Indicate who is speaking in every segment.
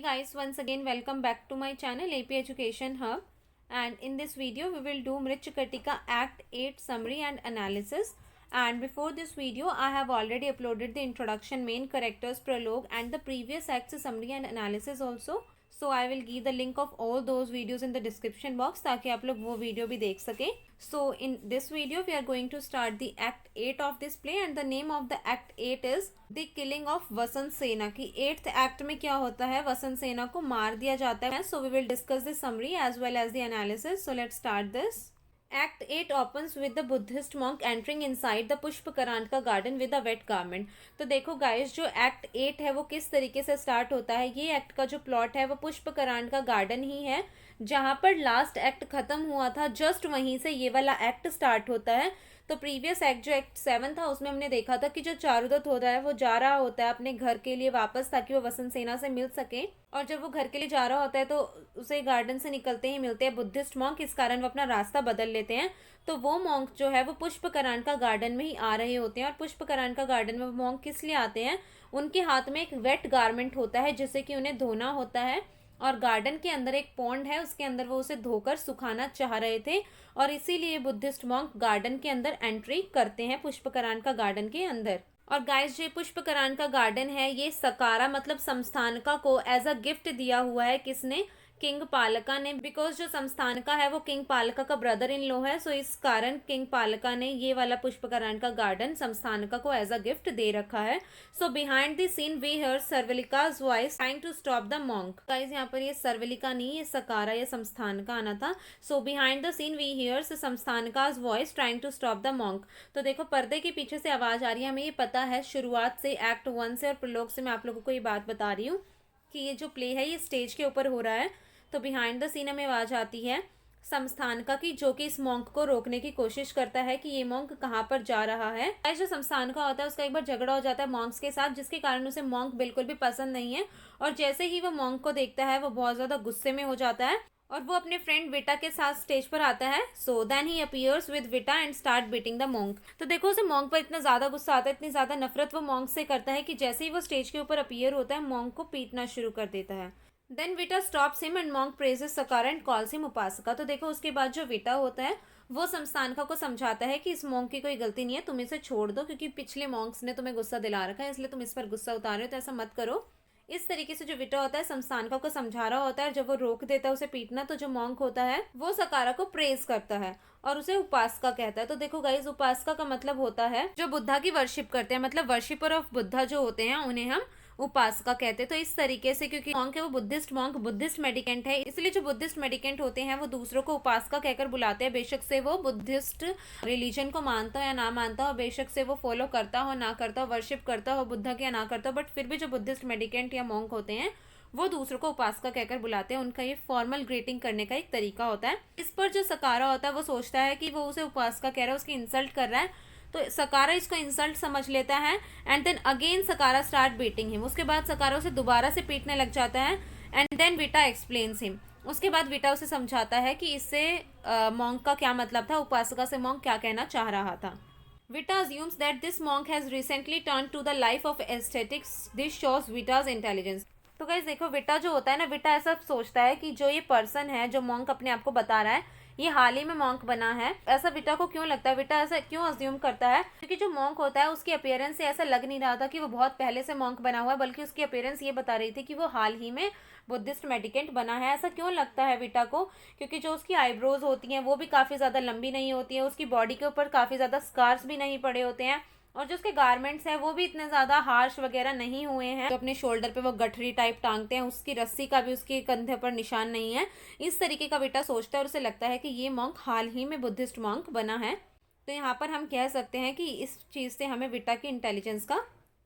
Speaker 1: guys, once again welcome back to my channel AP Education Hub, and in this video we will do Mrichkatika Act 8 summary and analysis. And before this video I have already uploaded the introduction, main characters, prologue and the previous acts summary and analysis also. So I will give the link of all those videos in the description box ताकि आप लोग वो video भी देख सकें. So in this video we are going to start the act 8 of this play, and the name of the act 8 is The Killing of वसंत सेना. की 8th act में क्या होता है, वसंत सेना को मार दिया जाता है. So we will discuss the summary as well as the analysis. So let's start this. Act 8 opens with the Buddhist monk entering inside the पुष्पकरांका garden with a wet garment. तो देखो गाइस, जो act 8 है वो किस तरीके से start होता है. ये एक्ट का जो प्लॉट है वो पुष्पकरांका गार्डन ही है जहाँ पर लास्ट एक्ट खत्म हुआ था. जस्ट वहीं से ये वाला एक्ट स्टार्ट होता है. तो प्रीवियस एक्ट जो एक्ट 7 था उसमें हमने देखा था कि जो चारुदत्त होता है वो जा रहा होता है अपने घर के लिए वापस ताकि वो वसंत सेना से मिल सके. और जब वो घर के लिए जा रहा होता है तो उसे गार्डन से निकलते ही मिलते हैं बुद्धिस्ट मॉन्क. इस कारण वो अपना रास्ता बदल लेते हैं. तो वो मॉन्क जो है वो पुष्पकरांका गार्डन में ही आ रहे होते हैं. और पुष्पकरांका गार्डन में वो मॉन्क किस लिए आते हैं, उनके हाथ में एक वेट गारमेंट होता है जिससे कि उन्हें धोना होता है. और गार्डन के अंदर एक पॉन्ड है, उसके अंदर वो उसे धोकर सुखाना चाह रहे थे. और इसीलिए बुद्धिस्ट मॉन्क गार्डन के अंदर एंट्री करते हैं, पुष्पकरांका गार्डन के अंदर. और गाइस, जो पुष्पकरांका गार्डन है ये सकारा मतलब संस्थानका को एज अ गिफ्ट दिया हुआ है. किसने? किंग पालका ने. बिकॉज जो संस्थानका है वो किंग पालका का ब्रदर इन लॉ है. सो इस कारण किंग पालका ने ये वाला पुष्पकरांका गार्डन संस्थानका को एज अ गिफ्ट दे रखा है. So behind the scene we hear Sarvilaka's voice trying to stop the monk. Guys, यहाँ पर ये सर्वलिका नहीं, ये सकारा या संस्थानका आना था. So behind the scene we hear Samsthanaka's voice trying to stop the monk. तो देखो, पर्दे के पीछे से आवाज आ रही है. हमें ये पता है शुरुआत से, एक्ट 1 से और प्रलोग से मैं आप लोगों को ये बात बता रही हूँ कि ये जो प्ले है ये स्टेज के ऊपर हो रहा है. तो बिहाइंड द सीन हमें आवाज आती है संस्थानका की, जो कि इस मॉन्क को रोकने की कोशिश करता है कि ये मॉन्क कहाँ पर जा रहा है. जो संस्थानका होता है उसका एक बार झगड़ा हो जाता है मॉन्क्स के साथ, जिसके कारण उसे मॉन्क बिल्कुल भी पसंद नहीं है. और जैसे ही वो मॉन्क को देखता है वो बहुत ज्यादा गुस्से में हो जाता है और वो अपने फ्रेंड विटा के साथ स्टेज पर आता है. So then he appears with Vita and start beating the monk. तो देखो, उसे मॉन्क पर इतना ज्यादा गुस्सा आता है, इतनी ज्यादा नफरत वो मॉन्क से करता है कि जैसे ही वो स्टेज के ऊपर अपीयर होता है मॉन्क को पीटना शुरू कर देता है. Then Vita stops him and monk praises Shakara and calls him Upasaka. तो देखो, उसके बाद जो विटा होता है वो संस्थानका को समझाता है कि इस मॉन्क की कोई गलती नहीं है, तुम इसे छोड़ दो क्योंकि पिछले मॉन्क्स ने तुम्हें गुस्सा दिला रखा है, इसलिए तुम इस पर गुस्सा उतार रहे हो, तो ऐसा मत करो. इस तरीके से जो विटा होता है संस्थानका को समझा रहा होता है. जब वो रोक देता है उसे पीटना, तो जो मॉन्क होता है वो सकारा को प्रेज करता है और उसे उपासका कहता है. तो देखो गाइस, उपासका का मतलब होता है जो बुद्धा की वर्शिप करते हैं, मतलब वर्शिपर ऑफ बुद्धा जो होते हैं उन्हें हम उपासका कहते हैं. तो इस तरीके से, क्योंकि मॉन्क है वो बुद्धिस्ट मॉन्क, बुद्धिस्ट मेडिकेंट है, इसलिए जो बुद्धिस्ट मेडिकेंट होते हैं वो दूसरों को उपासका कहकर बुलाते हैं. बेशक से वो बुद्धिस्ट रिलीजन को मानता हो या ना मानता हो, बेशक से वो फॉलो करता हो ना करता हो, वर्शिप करता हो बुद्धा की या ना करता हो, बट फिर भी जो बुद्धिस्ट मेडिकेंट या मॉन्क होते हैं वो दूसरों को उपासका कहकर बुलाते हैं. उनका ये फॉर्मल ग्रीटिंग करने का एक तरीका होता है. इस पर जो सकारा होता है वो सोचता है कि वो उसे उपासका कह रहा है, उसकी इंसल्ट कर रहा है. तो सकारा इसको इंसल्ट समझ लेता है and then again सकारा start beating him. उसके बाद सकारा उसे दोबारा से पीटने लग जाता है and then Vita explains him. उसके बाद विटा उसे समझाता है कि इससे मॉन्क का क्या मतलब था, उपासका से मॉन्क क्या कहना चाह रहा था. विटा assumes that this monk has recently turned to the life of aesthetics. This shows Vita's intelligence. तो गाइस देखो, विटा जो होता है ना, विटा ऐसा सोचता है कि जो ये पर्सन है, जो मॉन्क अपने आप को बता रहा है, ये हाल ही में मॉन्क बना है. ऐसा विटा को क्यों लगता है, विटा ऐसा क्यों अज्यूम करता है, क्योंकि जो मॉन्क होता है उसकी अपीयरेंस से ऐसा लग नहीं रहा था कि वो बहुत पहले से मॉन्क बना हुआ है, बल्कि उसकी अपीयरेंस ये बता रही थी कि वो हाल ही में बुद्धिस्ट मेडिकेंट बना है. ऐसा क्यों लगता है विटा को, क्योंकि जो उसकी आईब्रोज होती हैं वो भी काफ़ी ज़्यादा लंबी नहीं होती है, उसकी बॉडी के ऊपर काफ़ी ज़्यादा स्कार्स भी नहीं पड़े होते हैं, और जो उसके गारमेंट्स हैं वो भी इतने ज़्यादा हार्श वगैरह नहीं हुए हैं. तो अपने शोल्डर पे वो गठरी टाइप टांगते हैं, उसकी रस्सी का भी उसके कंधे पर निशान नहीं है. इस तरीके का विटा सोचता है और उसे लगता है कि ये मॉन्क हाल ही में बुद्धिस्ट मॉन्क बना है. तो यहाँ पर हम कह सकते हैं कि इस चीज़ से हमें विटा की इंटेलिजेंस का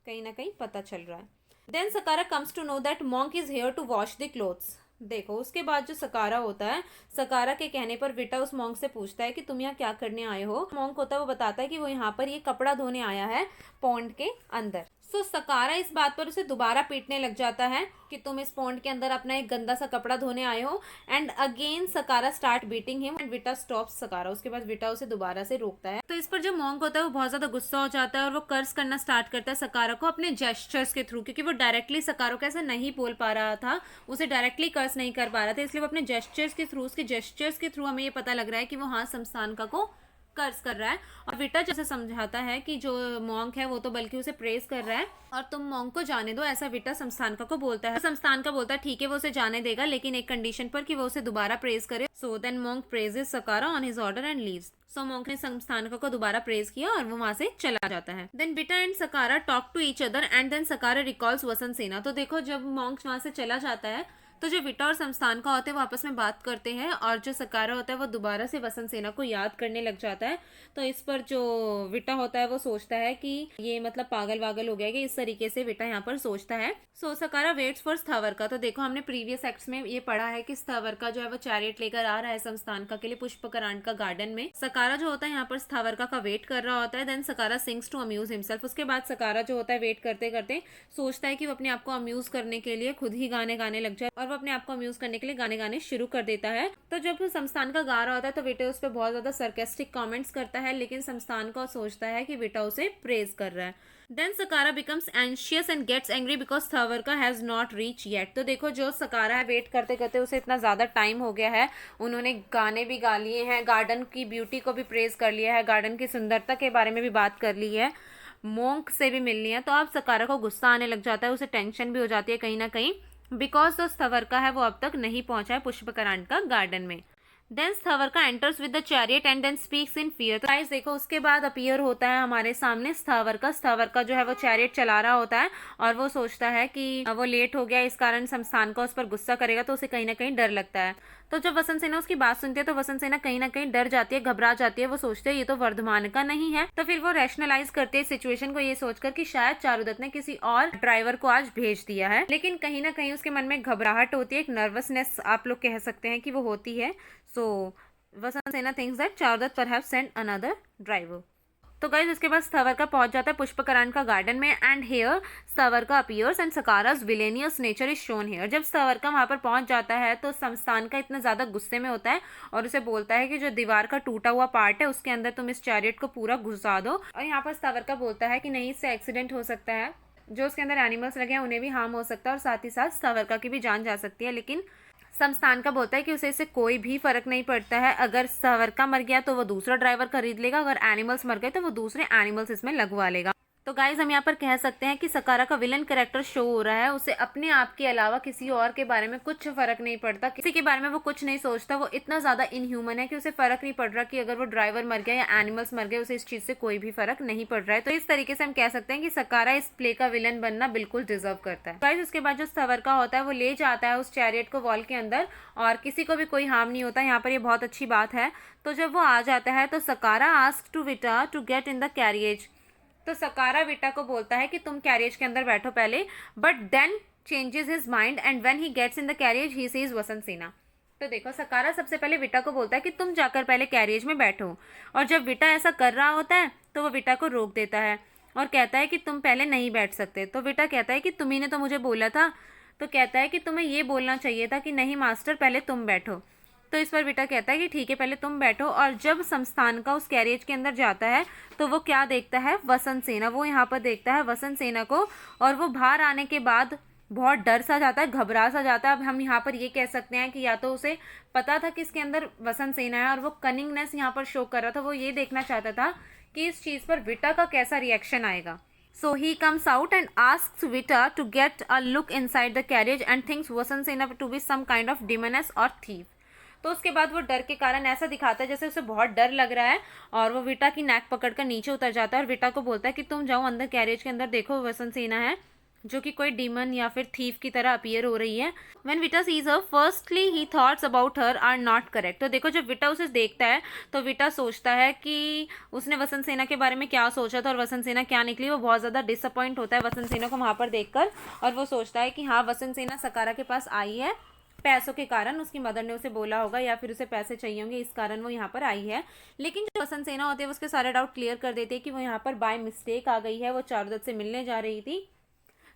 Speaker 1: कहीं ना कहीं पता चल रहा है. Then Sakara comes to know that monk is here to wash the clothes. देखो, उसके बाद जो सकारा होता है, सकारा के कहने पर विटा उस मॉन्क से पूछता है कि तुम यहाँ क्या करने आए हो. मॉन्क होता है वो बताता है कि वो यहाँ पर ये कपड़ा धोने आया है पॉन्ड के अंदर. सो सकारा इस बात पर उसे दोबारा पीटने लग जाता है कि तुम इस पॉन्ड के अंदर अपना एक गंदा सा कपड़ा धोने आए हो। And again सकारा start beating him and Vita stops Shakara. उसके बाद विटा उसे दोबारा से रोकता है। तो इस पर जो मॉन्क होता है वो बहुत ज्यादा गुस्सा हो जाता है और वो कर्स करना स्टार्ट करता है सकारा को अपने जेस्चर्स के थ्रू, क्योंकि वो डायरेक्टली सकारा को ऐसे नहीं बोल पा रहा था, उसे डायरेक्टली कर्स नहीं कर पा रहा था, इसलिए वो अपने जेस्चर्स के थ्रू, उसके जेस्चर्स के थ्रू हमें ये पता लग रहा है कि वो हाँ समस्थानिका को कर्ज कर रहा है। और विटा जैसे समझाता है कि जो मॉन्क है वो तो बल्कि उसे प्रेज कर रहा है और तुम मॉन्क को जाने दो, ऐसा विटा समस्थानिका को बोलता है। समस्थानिका बोलता है ठीक है वो उसे जाने देगा, लेकिन एक कंडीशन पर कि वो उसे दोबारा प्रेज करे। So then monk praises Sakara on his order and leaves. So monk ने समस्थानिका को दोबारा प्रेज किया और वो वहां से चला जाता है। Then Vita and Shakara talk to each other and then Shakara recalls Vasantasena. तो देखो जब मॉन्क वहां से चला जाता है तो जो विटा और समस्थानिका होते हैं वो आपस में बात करते हैं और जो सकारा होता है वो दोबारा से वसंत सेना को याद करने लग जाता है। तो इस पर जो विटा होता है वो सोचता है कि ये मतलब पागल वागल हो गया, कि इस तरीके से विटा यहाँ पर सोचता है। So सकारा waits for स्थावरका। तो देखो हमने प्रीवियस एक्ट्स में ये पढ़ा है कि स्थावरका जो है वो चैरियट लेकर आ रहा है समस्थानिका के लिए पुष्पकरांड गार्डन में। सकारा जो होता है यहाँ पर स्थावरका का वेट कर रहा होता है। Then Sakara sings to amuse himself. उसके बाद सकारा जो होता है वेट करते करते सोचता है कि वो अपने आप को अम्यूज करने के लिए खुद ही गाने गाने लग जाए और वो अपने आप को अम्यूज करने के लिए गाने गाने शुरू कर देता है। तो जब समस्थानिका गा रहा होता है तो विटा उस पर बहुत ज्यादा सरकास्टिक कमेंट्स करता है, लेकिन समस्थानिका सोचता है कि विटा उसे प्रेज कर रहा है। Then Shakara becomes anxious and gets angry because Sthavaraka has not reach yet. तो देखो जो सकारा है वेट करते करते उसे इतना ज्यादा टाइम हो गया है, उन्होंने गाने भी गा लिए हैं, गार्डन की ब्यूटी को भी प्रेज कर लिया है, गार्डन की सुंदरता के बारे में भी बात कर ली है, मॉन्क से भी मिल ली है। तो अब सकारा को गुस्सा आने लग जाता है, उसे टेंशन भी हो जाती है कहीं ना कहीं, बिकॉज जो स्थावरका है वो अब तक नहीं पहुंचा है पुष्पकरांड गार्डन में। Then Sthavaraka enters with the chariot and then speaks in fear. तो गाइस देखो उसके बाद अपीयर होता है हमारे सामने स्थावरका। स्थावरका जो है वो चैरियट चला रहा होता है और वो सोचता है कि वो लेट हो गया, इस कारण समस्थानिका उस पर गुस्सा करेगा, तो उसे कहीं ना कहीं डर लगता है। तो जब वसंत सेना उसकी बात सुनती है तो वसंत सेना कहीं ना कहीं डर जाती है, घबरा जाती है। वो सोचते हैं ये तो वर्धमान का नहीं है, तो फिर वो रैशनलाइज करते हैं सिचुएशन को ये सोचकर कि शायद चारुदत्त ने किसी और ड्राइवर को आज भेज दिया है। लेकिन कहीं ना कहीं उसके मन में घबराहट होती है, एक नर्वसनेस आप लोग कह सकते हैं कि वो होती है। So Vasantasena thinks that Charudatta perhaps send another driver. तो गाइस इसके बाद स्थावरका पहुंच जाता है पुष्पकरांड गार्डन में and here Sthavaraka appears and Shakara's villainous nature is shown here. जब स्थावरका वहां पर पहुंच जाता है तो समस्थानिका इतना ज्यादा गुस्से में होता है और उसे बोलता है कि जो दीवार का टूटा हुआ पार्ट है उसके अंदर तुम इस चैरियट को पूरा घुसा दो। और यहाँ पर स्थावरका बोलता है कि नहीं, इससे एक्सीडेंट हो सकता है, जो उसके अंदर एनिमल्स लगे हैं उन्हें भी हार्म हो सकता है और साथ ही साथ स्थावरका की भी जान जा सकती है। लेकिन समस्थानिका बोलता है कि उसे इससे कोई भी फर्क नहीं पड़ता है, अगर स्थावरका मर गया तो वो दूसरा ड्राइवर खरीद लेगा, अगर एनिमल्स मर गए तो वो दूसरे एनिमल्स इसमें लगवा लेगा। तो गाइज हम यहाँ पर कह सकते हैं कि सकारा का विलन कैरेक्टर शो हो रहा है, उसे अपने आप के अलावा किसी और के बारे में कुछ फर्क नहीं पड़ता, किसी के बारे में वो कुछ नहीं सोचता, वो इतना ज्यादा इनह्यूमन है कि उसे फर्क नहीं पड़ रहा कि अगर वो ड्राइवर मर गया या एनिमल्स मर गए, उसे इस चीज से कोई भी फर्क नहीं पड़ रहा है। तो इस तरीके से हम कह सकते हैं कि सकारा इस प्ले का विलन बनना बिल्कुल डिजर्व करता है। गाइज उसके बाद जो स्थावरका होता है वो ले जाता है उस चैरियट को वॉल के अंदर और किसी को भी कोई हार्म नहीं होता। यहाँ पर ये बहुत अच्छी बात है। तो जब वो आ जाता है तो Shakara ask to Vita to get in the carriage. तो सकारा विटा को बोलता है कि तुम कैरियज के अंदर बैठो पहले, but then changes his mind and when he gets in the carriage he sees Vasantasena. तो देखो सकारा सबसे पहले विटा को बोलता है कि तुम जाकर पहले कैरियज में बैठो, और जब विटा ऐसा कर रहा होता है तो वो विटा को रोक देता है और कहता है कि तुम पहले नहीं बैठ सकते। तो विटा कहता है कि तुम्ही ने तो मुझे बोला था। तो कहता है कि तुम्हें ये बोलना चाहिए था कि नहीं मास्टर पहले तुम बैठो। तो इस पर विटा कहता है कि ठीक है पहले तुम बैठो। और जब समस्थानिका उस कैरियज के अंदर जाता है तो वो क्या देखता है, वसंत सेना। वो यहाँ पर देखता है वसंत सेना को और वो बाहर आने के बाद बहुत डर सा जाता है, घबरा सा जाता है। अब हम यहाँ पर ये कह सकते हैं कि या तो उसे पता था कि इसके अंदर वसंत सेना है और वो कनिंगनेस यहाँ पर शो कर रहा था, वो ये देखना चाहता था कि इस चीज़ पर विटा का कैसा रिएक्शन आएगा। So he comes out and asks Vita to get a look inside the carriage and thinks Vasant Sena to be some kind of demoness or thief. तो उसके बाद वो डर के कारण ऐसा दिखाता है जैसे उसे बहुत डर लग रहा है और वो विटा की नेक पकड़कर नीचे उतर जाता है और विटा को बोलता है कि तुम जाओ अंदर कैरियज के अंदर, देखो वसंत सेना है जो कि कोई डीमन या फिर थीफ की तरह अपीयर हो रही है। When Vita sees her, firstly he thoughts about her are not correct. तो देखो जब विटा उसे देखता है तो विटा सोचता है कि उसने वसंत सेना के बारे में क्या सोचा था और वसंत सेना क्या निकली। वो बहुत ज़्यादा डिसअपॉइंट होता है वसंत सेना को वहाँ पर देखकर और वो सोचता है कि हाँ वसंत सेना सकारा के पास आई है पैसों के कारण, उसकी मदर ने उसे बोला होगा या फिर उसे पैसे चाहिए होंगे, इस कारण वो यहाँ पर आई है। लेकिन जो वसंत सेना होती है वो उसके सारे डाउट क्लियर कर देती है कि वो यहाँ पर बाय मिस्टेक आ गई है, वो चारुदत्त से मिलने जा रही थी।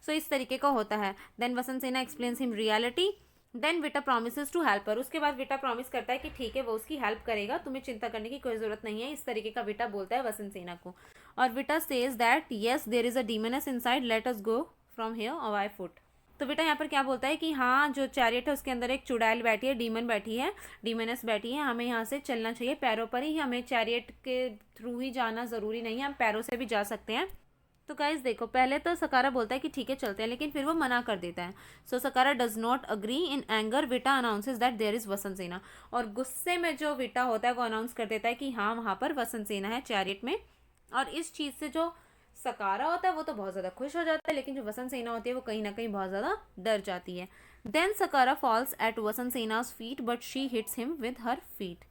Speaker 1: सो इस तरीके का होता है। Then Vasantasena explains him reality. Then Vita promises to help her. उसके बाद विटा प्रॉमिस करता है कि ठीक है वो उसकी हेल्प करेगा, तुम्हें चिंता करने की कोई जरूरत नहीं है, इस तरीके का विटा बोलता है वसंत सेना को। और Vita says that yes there is a demoness inside, let us go from here by foot. तो बेटा यहाँ पर क्या बोलता है कि हाँ, जो चैरियट है उसके अंदर एक चुड़ैल बैठी है, डीमन बैठी है, डीमनस बैठी है, हमें यहाँ से चलना चाहिए पैरों पर ही, हमें चैरियट के थ्रू ही जाना ज़रूरी नहीं है, हम पैरों से भी जा सकते हैं। तो गाइस देखो, पहले तो सकारा बोलता है कि ठीक है चलते हैं, लेकिन फिर वो मना कर देता है। So Shakara does not agree. In anger Vita announces that there is Vasantasena. और गुस्से में जो विटा होता है वो अनाउंस कर देता है कि हाँ वहाँ पर वसंत सेना है चैरियट में। और इस चीज़ से जो सकारा होता है वो तो बहुत ज़्यादा खुश हो जाता है, लेकिन जो वसंत सेना होती है वो कहीं ना कहीं बहुत ज़्यादा डर जाती है। Then Sakara falls at Vasantasena's feet but she hits him with her feet.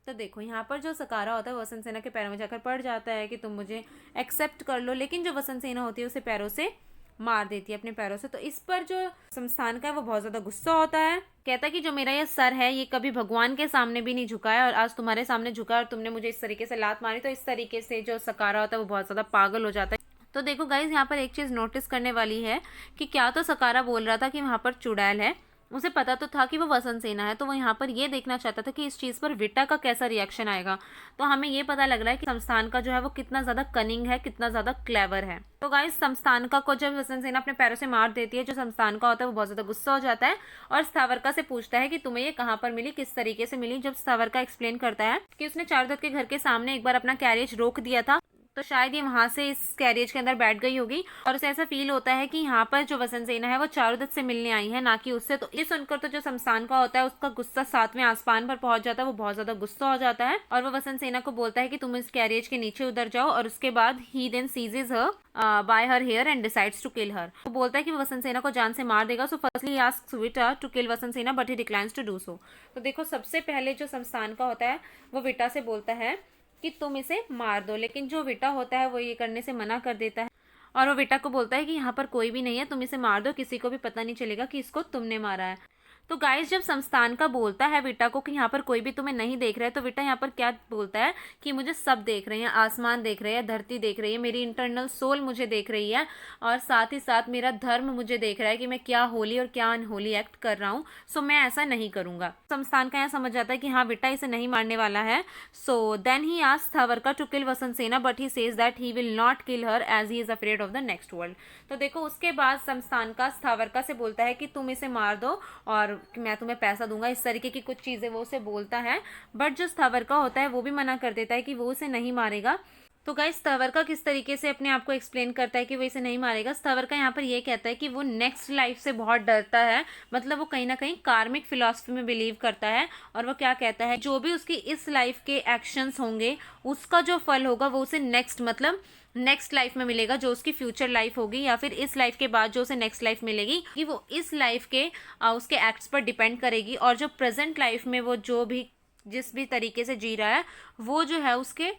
Speaker 1: तो देखो यहाँ पर जो सकारा होता है वो वसंत सेना के पैरों में जाकर पड़ जाता है कि तुम मुझे एक्सेप्ट कर लो, लेकिन जो वसंत सेना होती है उसे पैरों से मार देती है, अपने पैरों से। तो इस पर जो संस्थान का है वो बहुत ज़्यादा गुस्सा होता है, कहता है कि जो मेरा ये सर है ये कभी भगवान के सामने भी नहीं झुका है और आज तुम्हारे सामने झुका और तुमने मुझे इस तरीके से लात मारी। तो इस तरीके से जो सकारा होता है वो बहुत ज़्यादा पागल हो जाता है। तो देखो गाइज, यहाँ पर एक चीज़ नोटिस करने वाली है कि क्या तो सकारा बोल रहा था कि वहाँ पर चुड़ैल है, उसे पता तो था कि वो वसंत सेना है, तो वो यहाँ पर ये देखना चाहता था कि इस चीज़ पर विटा का कैसा रिएक्शन आएगा। तो हमें ये पता लग रहा है कि संस्थान का जो है वो कितना ज़्यादा कनिंग है, कितना ज़्यादा क्लेवर है। तो गाइस, संस्थान का को जब वसंत सेना अपने पैरों से मार देती है, जो संस्थान का होता है वो बहुत ज़्यादा गुस्सा हो जाता है और स्थावरका से पूछता है कि तुम्हें ये कहाँ पर मिली, किस तरीके से मिली। जब स्थावरका एक्सप्लेन करता है कि उसने चारुदत्त के घर के सामने एक बार अपना कैरियज रोक दिया था, तो शायद ये वहां से इस कैरियज के अंदर बैठ गई होगी और उसे ऐसा फील होता है कि यहाँ पर जो वसंत सेना है वो चारुदत्त से मिलने आई है, ना कि उससे। तो ये सुनकर तो जो संस्थान का होता है उसका गुस्सा सातवें आसमान पर पहुंच जाता है, वो बहुत ज्यादा गुस्सा हो जाता है और वो वसंत सेना को बोलता है कि तुम इस कैरियज के नीचे उतर जाओ। और उसके बाद he then seizes her by her hair and decides to kill her. वो बोलता है कि वो वसंत सेना को जान से मार देगा। So firstly asks Vita to kill Vasantasena but he declines to do so. तो देखो, सबसे पहले जो संस्थान का होता है वो विटा से बोलता है कि तुम इसे मार दो, लेकिन जो विटा होता है वो ये करने से मना कर देता है और वो विटा को बोलता है कि यहाँ पर कोई भी नहीं है, तुम इसे मार दो, किसी को भी पता नहीं चलेगा कि इसको तुमने मारा है। तो गाइस, जब संस्थान का बोलता है विटा को कि यहाँ पर कोई भी तुम्हें नहीं देख रहा है, तो विटा यहाँ पर क्या बोलता है कि मुझे सब देख रहे हैं, आसमान देख रहे हैं, धरती देख रही है, मेरी इंटरनल सोल मुझे देख रही है और साथ ही साथ मेरा धर्म मुझे देख रहा है कि मैं क्या होली और क्या अनहोली एक्ट कर रहा हूँ। सो मैं ऐसा नहीं करूँगा। संस्थान का यहाँ समझ जाता है कि हाँ, विटा इसे नहीं मारने वाला है। So then he asks Sthavaraka to kill Vasantasena but he says that he will not kill her as he is afraid of the next world. तो देखो, उसके बाद संस्थान का स्थावरका से बोलता है कि तुम इसे मार दो और मैं तुम्हें पैसा दूंगा, इस तरीके की कुछ चीज़ें वो उसे बोलता है। बट जो स्थावरका होता है वो भी मना कर देता है कि वो उसे नहीं मारेगा। तो गाइस, स्थावरका किस तरीके से अपने आप को एक्सप्लेन करता है कि वो इसे नहीं मारेगा। स्थावरका यहाँ पर ये कहता है कि वो नेक्स्ट लाइफ से बहुत डरता है, मतलब वो कहीं ना कहीं कार्मिक फिलॉसफी में बिलीव करता है। और वो क्या कहता है, जो भी उसकी इस लाइफ के एक्शंस होंगे उसका जो फल होगा वो उसे नेक्स्ट लाइफ में मिलेगा, जो उसकी फ्यूचर लाइफ होगी या फिर इस लाइफ के बाद जो उसे नेक्स्ट लाइफ मिलेगी, कि वो इस लाइफ के उसके एक्ट्स पर डिपेंड करेगी। और जो प्रेजेंट लाइफ में वो जिस भी तरीके से जी रहा है वो जो है उसके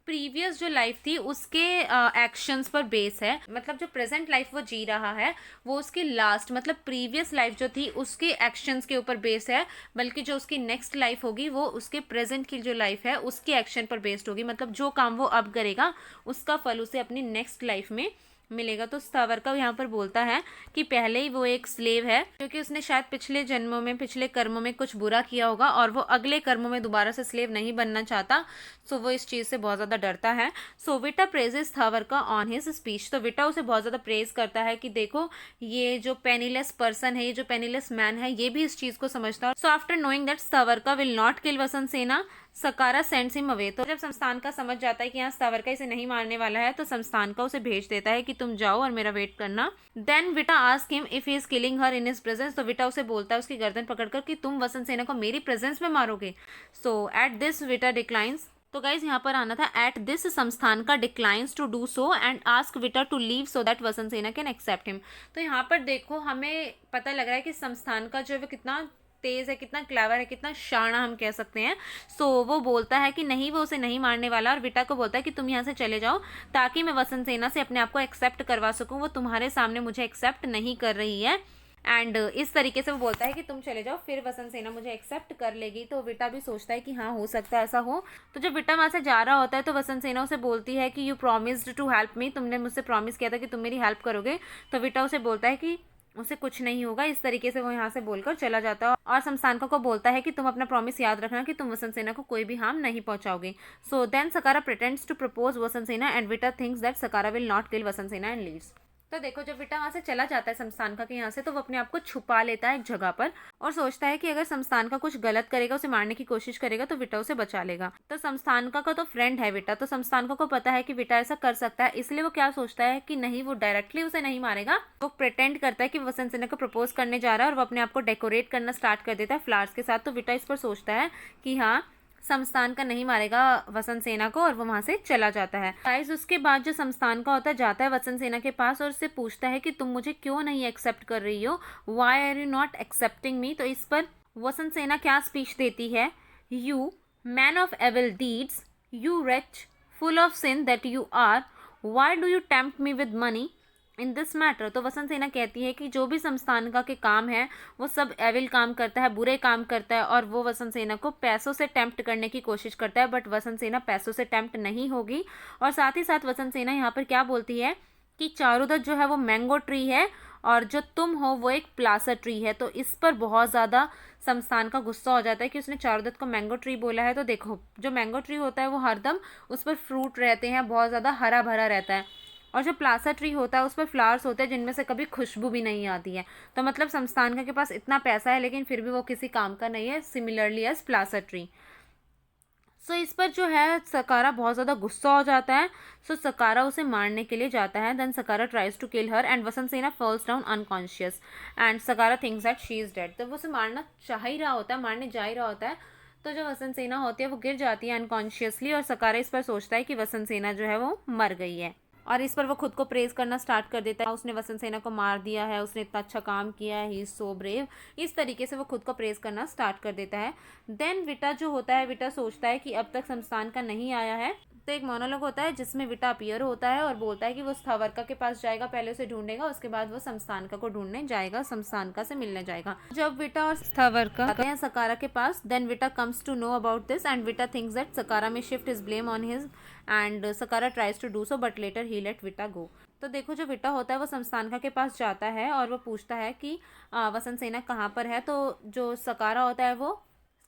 Speaker 1: प्रीवियस जो लाइफ थी उसके एक्शंस पर बेस है। मतलब जो प्रेजेंट लाइफ वो जी रहा है वो उसकी लास्ट मतलब प्रीवियस लाइफ जो थी उसके एक्शंस के ऊपर बेस है, बल्कि जो उसकी नेक्स्ट लाइफ होगी वो उसके प्रेजेंट की जो लाइफ है उसके एक्शन पर बेस्ड होगी। मतलब जो काम वो अब करेगा उसका फल उसे अपनी नेक्स्ट लाइफ में मिलेगा। तो स्थावरका यहाँ पर बोलता है कि पहले ही वो एक स्लेव है क्योंकि उसने शायद पिछले जन्मों में पिछले कर्मों में कुछ बुरा किया होगा और वो अगले कर्मों में दोबारा से स्लेव नहीं बनना चाहता। सो वो इस चीज़ से बहुत ज़्यादा डरता है। सो विटा प्रेजेस स्थावरका ऑन हिज स्पीच। तो विटा उसे बहुत ज़्यादा प्रेज करता है कि देखो ये जो पेनीलेस पर्सन है, ये जो पेनीलेस मैन है, ये भी इस चीज़ को समझता है। So after knowing that Sthavaraka will not kill Vasantasena, Shakara sends him away. तो जब संस्थान का समझ जाता है कि यहाँ स्थावरका इसे नहीं मारने वाला है तो संस्थान का उसे भेज देता है कि तुम जाओ और मेरा वेट करना। Then Vita ask him if he is killing her in his presence. तो विटा उसे बोलता है उसकी गर्दन पकड़कर कि तुम वसंत सेना को मेरी प्रेजेंस में मारोगे। So at this Vita declines. तो गाइज यहाँ पर आना था at this Samsthanaka declines to do so and ask Vita to leave so that Vasantasena can accept him. तो यहाँ पर देखो हमें पता लग रहा है कि संस्थान का जो है वो कितना तेज है, कितना क्लेवर है, कितना शाना हम कह सकते हैं। सो वो बोलता है कि नहीं, वो उसे नहीं मारने वाला और विटा को बोलता है कि तुम यहाँ से चले जाओ ताकि मैं वसंत सेना से अपने आप को एक्सेप्ट करवा सकूं। वो तुम्हारे सामने मुझे एक्सेप्ट नहीं कर रही है एंड इस तरीके से वो बोलता है कि तुम चले जाओ, फिर वसंत सेना मुझे एक्सेप्ट कर लेगी। तो विटा भी सोचता है कि हाँ हो सकता है ऐसा हो। तो जब विटा वहाँ से जा रहा होता है तो वसंत सेना उसे बोलती है कि you promised to help me, तुमने मुझसे प्रॉमिस किया था कि तुम मेरी हेल्प करोगे। तो विटा उसे बोलता है कि उसे कुछ नहीं होगा। इस तरीके से वो यहाँ से बोलकर चला जाता है और शमशानका को बोलता है कि तुम अपना प्रॉमिस याद रखना कि तुम वसंत सेना को कोई भी हार्म नहीं पहुंचाओगे। So then Shakara pretends to propose Vasantasena and Vita thinks that Shakara will not kill Vasantasena and leaves. तो देखो जब विटा वहाँ से चला जाता है शमशानका के यहाँ से, तो वो अपने आप को छुपा लेता है एक जगह पर और सोचता है कि अगर शमशानका कुछ गलत करेगा, उसे मारने की कोशिश करेगा, तो विटा उसे बचा लेगा। तो शमशानका का तो फ्रेंड है विटा, तो शमशानका को पता है कि विटा ऐसा कर सकता है, इसलिए वो क्या सोचता है कि नहीं, वो डायरेक्टली उसे नहीं मारेगा। वो प्रिटेंड करता है कि वसंत सेना को प्रपोज करने जा रहा है और वो अपने आप को डेकोरेट करना स्टार्ट कर देता है फ्लावर्स के साथ। तो विटा इस पर सोचता है कि हाँ, शमशान का नहीं मारेगा वसंत सेना को और वो वहां से चला जाता है। गाइस उसके बाद जो शमशान का होता है जाता है वसंत सेना के पास और उससे पूछता है कि तुम मुझे क्यों नहीं एक्सेप्ट कर रही हो, why are you not accepting me. तो इस पर वसंत सेना क्या स्पीच देती है, you man of evil deeds, you rich full of sin that you are, why do you tempt me with money in this matter. तो वसंत सेना कहती है कि जो भी शमशानका के काम है वो सब एविल काम करता है, बुरे काम करता है और वो वसंत सेना को पैसों से टेम्प्ट करने की कोशिश करता है, बट वसंत सेना पैसों से टेम्प्ट नहीं होगी। और साथ ही साथ वसंत सेना यहाँ पर क्या बोलती है कि चारुदत्त जो है वो मैंगो ट्री है और जो तुम हो वो एक प्लासा ट्री है। तो इस पर बहुत ज़्यादा शमशान का गुस्सा हो जाता है कि उसने चारुदत्त को मैंगो ट्री बोला है। तो देखो जो मैंगो ट्री होता है वो हरदम उस पर फ्रूट रहते हैं, बहुत ज़्यादा हरा भरा रहता है, और जो प्लासा ट्री होता है उस पर फ्लावर्स होते हैं जिनमें से कभी खुशबू भी नहीं आती है। तो मतलब शमशानका के पास इतना पैसा है लेकिन फिर भी वो किसी काम का नहीं है, सिमिलरली एज प्लासा ट्री। सो इस पर जो है सकारा बहुत ज़्यादा गुस्सा हो जाता है। सो सकारा उसे मारने के लिए जाता है। Then Shakara tries to kill her and Vasantasena falls down unconscious and Shakara thinks that she is dead. तो वो उसे मारना चाह ही रहा होता है, मारने जा ही रहा होता है, तो जो वसंत सेना होती है वो गिर जाती है अनकॉन्शियसली और सकारा इस पर सोचता है कि वसंत सेना जो है वो मर गई है और इस पर वो खुद को प्रेज करना स्टार्ट कर देता है। उसने वसंत सेना को मार दिया है, उसने इतना अच्छा काम किया है, ही इज सो ब्रेव। इस तरीके से वो खुद को प्रेज करना स्टार्ट कर देता है। देन विटा जो होता है, विटा सोचता है कि अब तक शमशान का नहीं आया है, तो एक मोनोलॉग होता है जिसमें विटा अपीयर होता है और बोलता है कि वो स्थावरका के पास जाएगा, पहले उसे ढूंढेगा, उसके बाद वो शमशानका को ढूंढने जाएगा, शमशानका से मिलने जाएगा। जब विटा और स्थावरका आते हैं सकारा के पास, then Vita comes to know about this and Vita thinks that Shakara may shift his blame on his and Shakara tries to do so but later he let Vita go. तो देखो जो विटा होता है वो शमशानका के पास जाता है और वो पूछता है कि वसंत सेना कहाँ पर है। तो जो सकारा होता है वो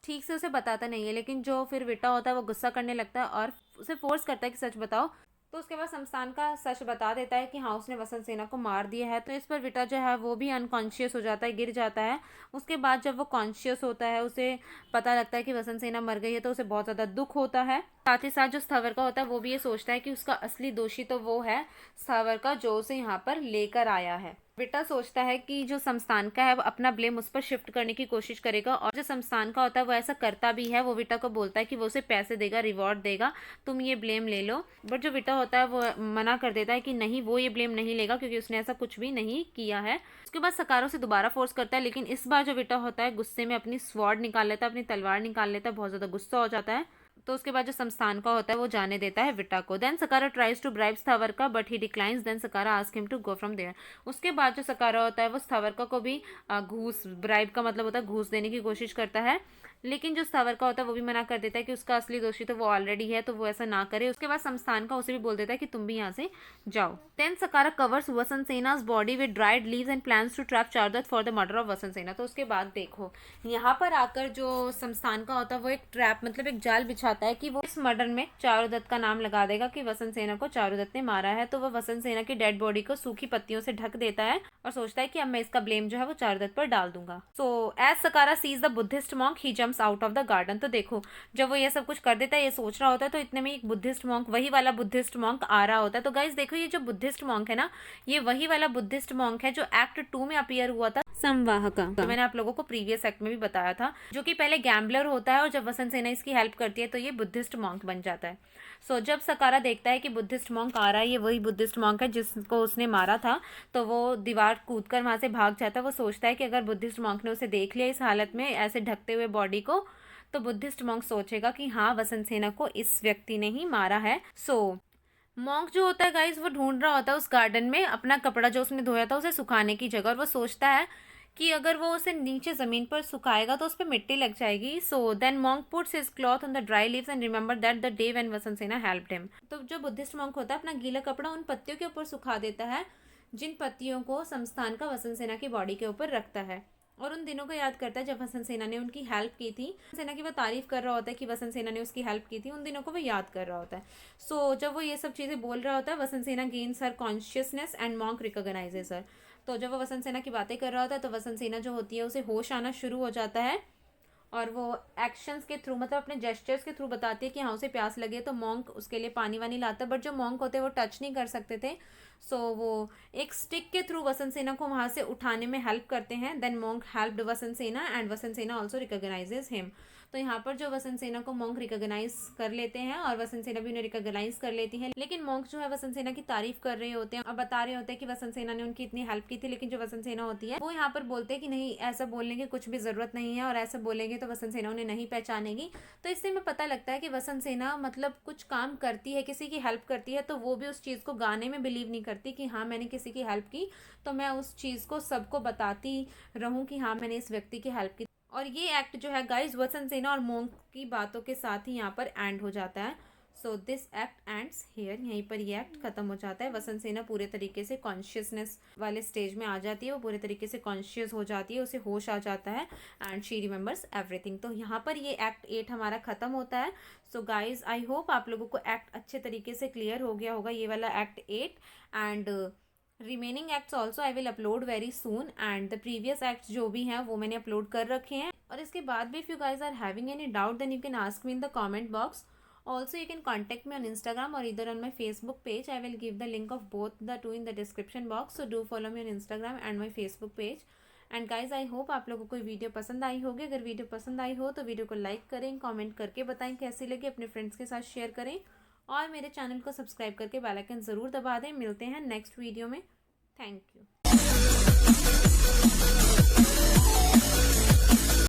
Speaker 1: ठीक से उसे बताता नहीं है, लेकिन जो फिर विटा होता है वो गुस्सा करने लगता है और उसे फोर्स करता है कि सच बताओ। तो उसके बाद शमशान का सच बता देता है कि हाँ उसने वसंत सेना को मार दिया है। तो इस पर विटा जो है वो भी अनकॉन्शियस हो जाता है, गिर जाता है। उसके बाद जब वो कॉन्शियस होता है, उसे पता लगता है कि वसंत सेना मर गई है, तो उसे बहुत ज़्यादा दुख होता है। साथ ही साथ जो स्थावरका होता है वो भी ये सोचता है कि उसका असली दोषी तो वो है स्थावरका जो उसे यहाँ पर लेकर आया है। विटा सोचता है कि जो शमशानका है वो अपना ब्लेम उस पर शिफ्ट करने की कोशिश करेगा और जो शमशानका होता है वो ऐसा करता भी है। वो विटा को बोलता है कि वो उसे पैसे देगा, रिवॉर्ड देगा, तुम ये ब्लेम ले लो। बट जो विटा होता है वो मना कर देता है कि नहीं, वो ये ब्लेम नहीं लेगा क्योंकि उसने ऐसा कुछ भी नहीं किया है। उसके बाद सकारा से दोबारा फोर्स करता है, लेकिन इस बार जो विटा होता है गुस्से में अपनी स्वॉर्ड निकाल लेता है, अपनी तलवार निकाल लेता है, बहुत ज़्यादा गुस्सा हो जाता है। तो उसके बाद जो शमशानका होता है वो जाने देता है विटा को। Then Shakara tries to bribe Sthavaraka but he declines. Then Shakara ask him to go from there. उसके बाद जो सकारा होता है वो स्थावरका को भी घूस, ब्राइब का मतलब होता है घूस देने की कोशिश करता है, लेकिन जो स्थावरका होता है वो भी मना कर देता है कि उसका असली दोषी तो वो ऑलरेडी है, तो वो ऐसा ना करे। उसके बाद शमशानका उसे भी बोल देता है कि तुम भी यहाँ से जाओ। Then Shakara covers Vasantasena's body with dried leaves and plans to trap Charudatta for the murder of Vasantasena. तो उसके बाद देखो यहाँ पर आकर जो शमशानका होता है वो एक ट्रैप मतलब एक जाल बिछाता है कि वो इस मर्डर में चारुदत्त का नाम लगा देगा कि वसंत सेना को चारुदत्त ने मारा है। तो वह वसंत सेना की डेड बॉडी को सूखी पत्तियों से ढक देता है और सोचता है कि अब मैं इसका ब्लेम जो है वो चारुदत्त पर डाल दूंगा। So as Sakara sees the Buddhist monk he jumps out of the garden. तो देखो जब वो ये सब कुछ कर देता है, ये सोच रहा होता है, तो इतने में एक बुद्धिस्ट मॉन्क, वही वाला बुद्धिस्ट मॉन्क आ रहा होता है। तो गाइज देखो ये जो बुद्धिस्ट मॉन्क है ना, ये वही वाला बुद्धिस्ट मॉन्क है जो एक्ट 2 में अपीयर हुआ था, संवाहका। तो मैंने आप लोगों को प्रीवियस एक्ट में भी बताया था, जो कि पहले गैम्बलर होता है और जब वसंत सेना इसकी हेल्प करती है तो ये बुद्धिस्ट मॉन्क बन जाता है। सो जब सकारा देखता है कि बुद्धिस्ट मॉन्क आ रहा है, ये वही बुद्धिस्ट मॉन्क है जिसको उसने मारा था, तो वो दीवार कूदकर वहां से भाग जाता है। वो सोचता है कि अगर बुद्धिस्ट मॉन्क ने उसे देख लिया इस हालत में ऐसे ढकते हुए बॉडी को, तो बुद्धिस्ट मॉन्क सोचेगा कि हाँ वसंत सेना को इस व्यक्ति ने ही मारा है। सो मॉन्क जो होता है गाइज वो ढूंढ रहा होता है उस गार्डन में अपना कपड़ा जो उसने धोया था उसे सुखाने की जगह, और वो सोचता है कि अगर वो उसे नीचे ज़मीन पर सुखाएगा तो उस पर मिट्टी लग जाएगी। So then monk puts his cloth on the dry leaves and remember that the day when Vasantasena helped him. तो जो बुद्धिस्ट मॉन्क होता है अपना गीला कपड़ा उन पत्तियों के ऊपर सुखा देता है जिन पत्तियों को संस्थान का वसंत सेना की बॉडी के ऊपर रखता है, और उन दिनों को याद करता है जब वसंत सेना ने उनकी हेल्प की थी। सेना की वो तारीफ कर रहा होता है कि वसंत सेना ने उसकी हेल्प की थी, उन दिनों को वो याद कर रहा होता है। सो जब वो ये सब चीज़ें बोल रहा होता है, Vasantasena gains her consciousness and monk recognises her. तो जब वो वसंत सेना की बातें कर रहा होता है तो वसंत सेना जो होती है उसे होश आना शुरू हो जाता है, और वो एक्शंस के थ्रू, मतलब अपने जेस्चर्स के थ्रू बताती है कि हाँ उसे प्यास लगे तो मॉन्क उसके लिए पानी वानी लाता है। बट जो मॉन्क होते हैं वो टच नहीं कर सकते थे, सो वो एक स्टिक के थ्रू वसंत सेना को वहाँ से उठाने में हेल्प करते हैं। देन मॉन्क हेल्प्ड वसंत सेना एंड वसंत सेना ऑल्सो रिकॉग्नाइजेज हिम। तो यहाँ पर जो वसंत सेना को मॉन्क रिकॉग्नाइज कर लेते हैं और वसंत सेना भी उन्हें रिकॉग्नाइज कर लेती है, लेकिन मॉन्क जो है वसंत सेना की तारीफ कर रहे होते हैं और बता रहे होते हैं कि वसंत सेना ने उनकी इतनी हेल्प की थी। लेकिन जो वसंत सेना होती है वो यहाँ पर बोलते हैं कि नहीं, ऐसा बोलने की कुछ भी जरूरत नहीं है, और ऐसा बोलेंगे तो वसंत सेना उन्हें नहीं पहचानेगी। तो इससे हमें पता लगता है कि वसंत सेना मतलब कुछ काम करती है, किसी की हेल्प करती है, तो वो भी उस चीज़ को गाने में बिलीव नहीं करती कि हाँ मैंने किसी की हेल्प की, तो मैं उस चीज़ को सबको बताती रहूँ कि हाँ मैंने इस व्यक्ति की हेल्प की। और ये एक्ट जो है गाइस वसंत सेना और मॉन्क की बातों के साथ ही यहाँ पर एंड हो जाता है। So this act ends here, यहीं पर ये एक्ट खत्म हो जाता है। वसंत सेना पूरे तरीके से कॉन्शियसनेस वाले स्टेज में आ जाती है, वो पूरे तरीके से कॉन्शियस हो जाती है, उसे होश आ जाता है एंड शी रिमेंबर्स एवरीथिंग। तो यहाँ पर ये एक्ट 8 हमारा खत्म होता है। सो गाइज आई होप आप लोगों को एक्ट अच्छे तरीके से क्लियर हो गया होगा, ये वाला act 8। And remaining acts also I will upload very soon, and the previous acts जो भी हैं वो मैंने अपलोड कर रखे हैं। और इसके बाद भी if you guys are having any doubt then you can ask me in the comment box. Also, you can contact me on Instagram or either on my Facebook page. I will give the link of both the two in the description box. So do follow me on Instagram and my Facebook page. And guys I hope आप लोगों को video पसंद आई होगी. अगर video पसंद आई हो तो video को लाइक करें, कमेंट करके बताएं कैसी लगी, अपने फ्रेंड्स के साथ शेयर करें और मेरे चैनल को सब्सक्राइब करके बेल आइकन ज़रूर दबा दें. मिलते हैं नेक्स्ट वीडियो में. Thank you.